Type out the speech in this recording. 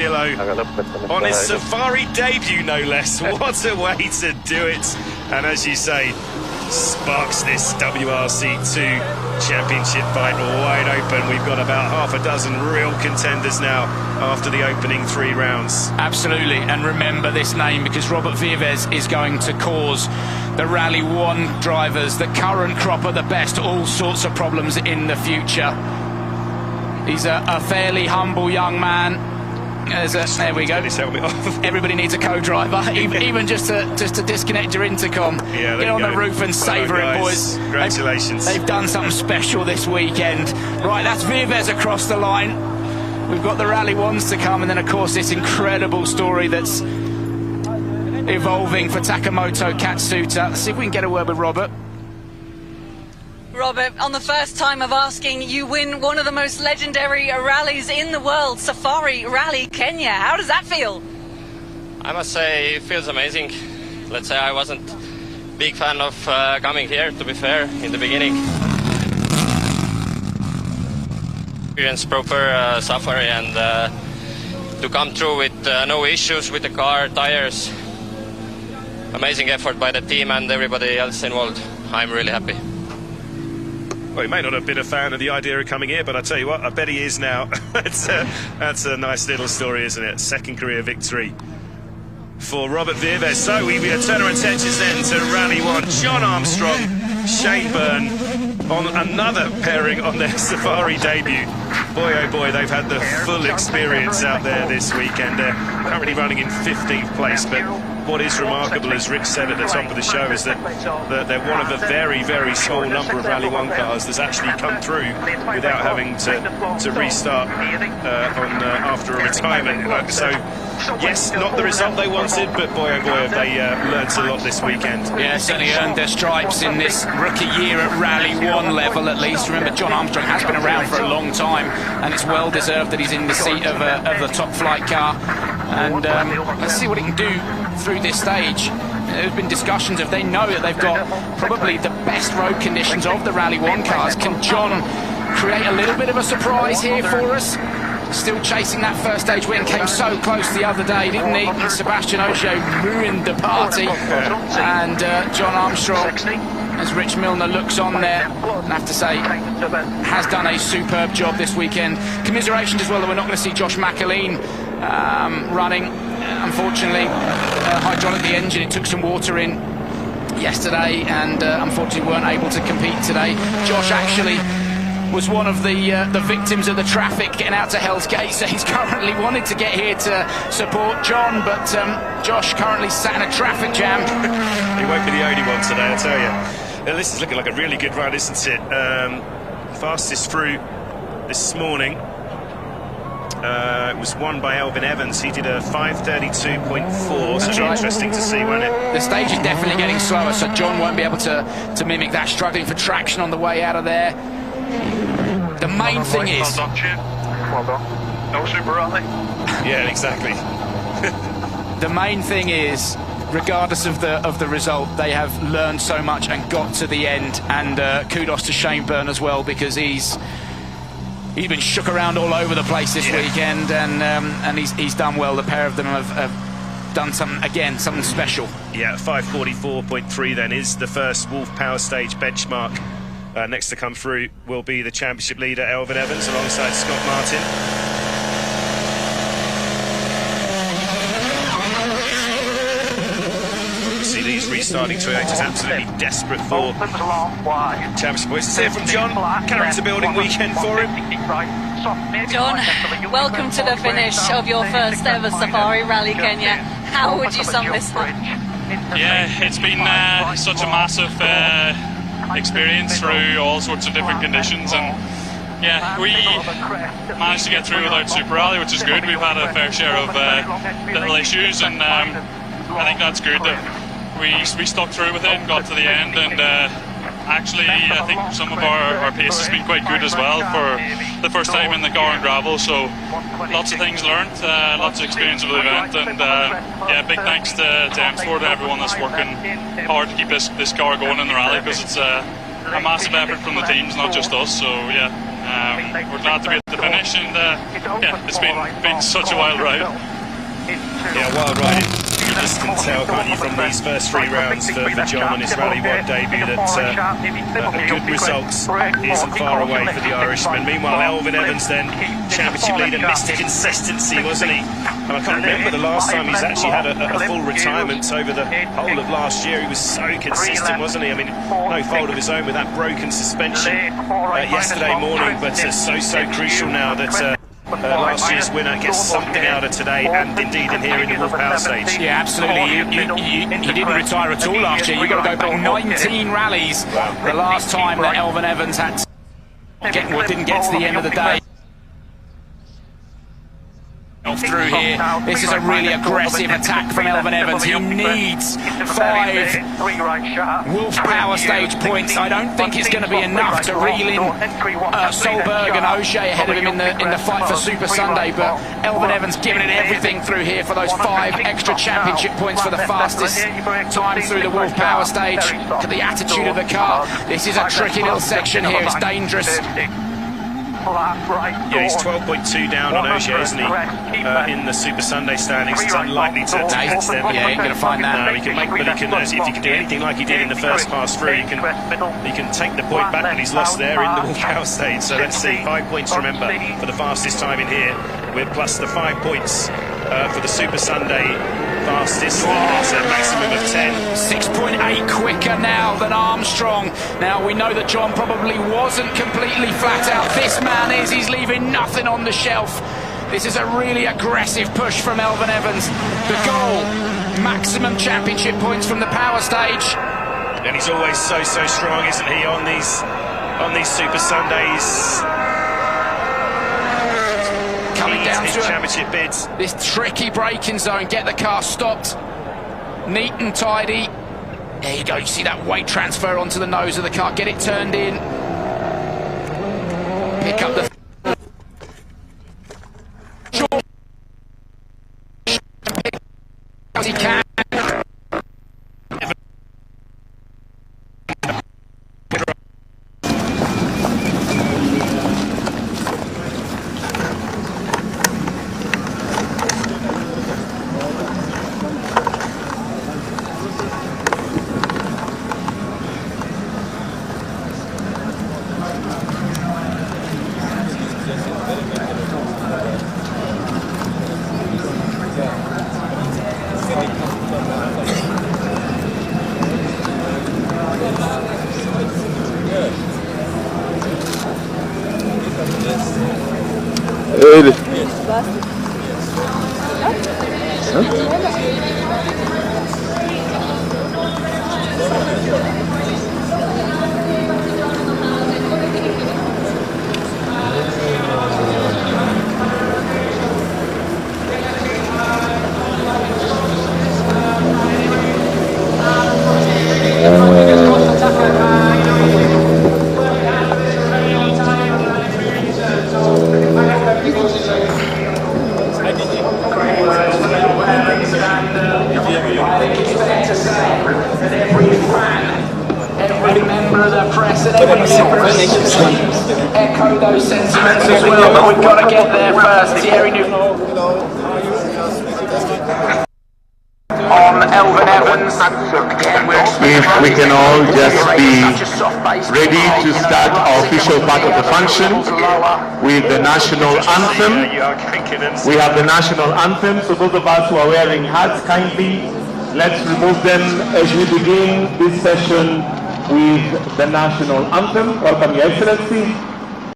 On his safari debut, no less. What a way to do it. And as you say, sparks this WRC2 championship fight wide open. We've got about half a dozen real contenders now after the opening 3 rounds. Absolutely, and remember this name because Robert Vives is going to cause the Rally 1 drivers, the current crop at the best, all sorts of problems in the future. He's a fairly humble young man. There we go. Everybody needs a co-driver, even just to disconnect your intercom. Yeah, get on the roof and savour it, boys. Congratulations. They've done something special this weekend. Right, that's Vives across the line. We've got the Rally 1s to come, and then, of course, this incredible story that's evolving for Takamoto Katsuta. Let's see if we can get a word with Robert. Robert, on the first time of asking, you win one of the most legendary rallies in the world, Safari Rally Kenya. How does that feel? I must say it feels amazing. Let's say I wasn't a big fan of coming here, to be fair, in the beginning. Experience proper safari and to come through with no issues with the car, tires. Amazing effort by the team and everybody else involved. I'm really happy. Well, he may not have been a fan of the idea of coming here, but I tell you what, I bet he is now. That's a nice little story, isn't it? Second career victory for Robert Vives. So we turn our attentions then to Rally 1. John Armstrong, Shane Byrne on another pairing on their Safari debut. Boy, oh boy, they've had the full experience out there this weekend. They're currently running in 15th place, but what is remarkable, as Rich said at the top of the show, is that they're one of a very, very small number of Rally 1 cars that's actually come through without having to restart after a retirement. So, yes, not the result they wanted, but boy, oh boy, have they learnt a lot this weekend. Yeah, certainly earned their stripes in this rookie year at Rally 1 level, at least. Remember, John Armstrong has been around for a long time, and it's well deserved that he's in the seat of the top flight car. And let's see what he can do through this stage. There's been discussions if they know that they've got probably the best road conditions of the Rally 1 cars. Can John create a little bit of a surprise here for us? Still chasing that first stage win, came so close the other day, didn't he? And Sebastian Ogier ruined the party. And John Armstrong, as Rich Milner looks on there, I have to say, has done a superb job this weekend. Commiserations as well that we're not going to see Josh McAleen running. Unfortunately, hydraulic the engine, it took some water in yesterday, and unfortunately weren't able to compete today. Josh actually was one of the victims of the traffic getting out to Hell's Gate, so he's currently wanted to get here to support John, but Josh currently sat in a traffic jam. He won't be the only one today, I tell you. Well, this is looking like a really good run, isn't it? Fastest through this morning. It was won by Elvin Evans. He did a 5:32.4, so it'll be interesting to see, won't it? The stage is definitely getting slower, so John won't be able to mimic that, struggling for traction on the way out of there. The main thing is... Well done, well done. No super rally. Yeah, exactly. The main thing is, regardless of the result, they have learned so much and got to the end, and kudos to Shane Byrne as well, because he's been shook around all over the place this weekend, and he's done well. The pair of them have done something special. Yeah, 5:44.3 then is the first Wolf Power Stage benchmark. Next to come through will be the championship leader Elvin Evans alongside Scott Martin. See these restarting Toyotas absolutely desperate for championship points. Let's hear from John. Character building weekend for him. John, welcome to the finish of your first ever Safari Rally Kenya. How would you sum this up? Yeah, it's been such a massive experience through all sorts of different conditions, and yeah, we managed to get through without Super Rally, which is good. We've had a fair share of little issues, and I think that's good that we stuck through with it and got to the end, and actually I think some of our pace has been quite good as well for the first time in the car and gravel, so lots of things learned, lots of experience of the event, and yeah, big thanks to M Sport and everyone that's working hard to keep this car going in the rally, because it's a massive effort from the teams, not just us. So yeah, we're glad to be at the finish, and yeah, it's been such a wild ride. Yeah, wild ride. You just can tell, can't you, from these first 3 rounds for John on his Rally 1 debut that good results isn't far away for the Irishman. Meanwhile, Elfyn Evans then, championship leader, Mr. Consistency, wasn't he? And I can't remember the last time he's actually had a full retirement over the whole of last year. He was so consistent, wasn't he? I mean, no fault of his own with that broken suspension yesterday morning, but so crucial now that last year's winner gets something out of today, and indeed in here in the Wolf Power stage. Yeah, absolutely. He didn't retire at all last year. You've got to go back 19 rallies the last time that Elfyn Evans had to didn't get to the end of the day. Through here, this is a really aggressive attack from Elfyn Evans. He needs 5 Wolf Power Stage points. I don't think it's going to be enough to reel in Solberg and O'Shea ahead of him in the fight for Super Sunday, but Elfyn Evans giving it everything through here for those 5 extra championship points for the fastest time through the Wolf Power Stage. Look at the attitude of the car. This is a tricky little section here. It's dangerous. Yeah, he's 12.2 down on O'Shea, isn't he? In the Super Sunday standings. It's unlikely to catch them. Yeah, ain't going to find that. No, he can make, but he can, if he can do anything like he did in the first pass through, he can take the point back that he's lost there in the Wolf Power Stage. So let's see, 5 points, remember, for the fastest time in here, with plus the 5 points for the Super Sunday fastest. That's a maximum of 10. 6.8 quicker now than Armstrong. Now we know that John probably wasn't completely flat out. This man is. He's leaving nothing on the shelf. This is a really aggressive push from Elfyn Evans. The goal, maximum championship points from the power stage. And he's always so strong, isn't he, on these Super Sundays? Coming down to championship bids. This tricky braking zone, get the car stopped, neat and tidy. There you go, you see that weight transfer onto the nose of the car, get it turned in, pick up the as he can. Echo those sentiments as well, but we've got to get there first. Thierry on Elfyn Evans. If we can all just be ready to start our official part of the function with the national anthem. We have the national anthem, so those of us who are wearing hats, kindly let's remove them as we begin this session with the national anthem. Welcome, Your Excellency.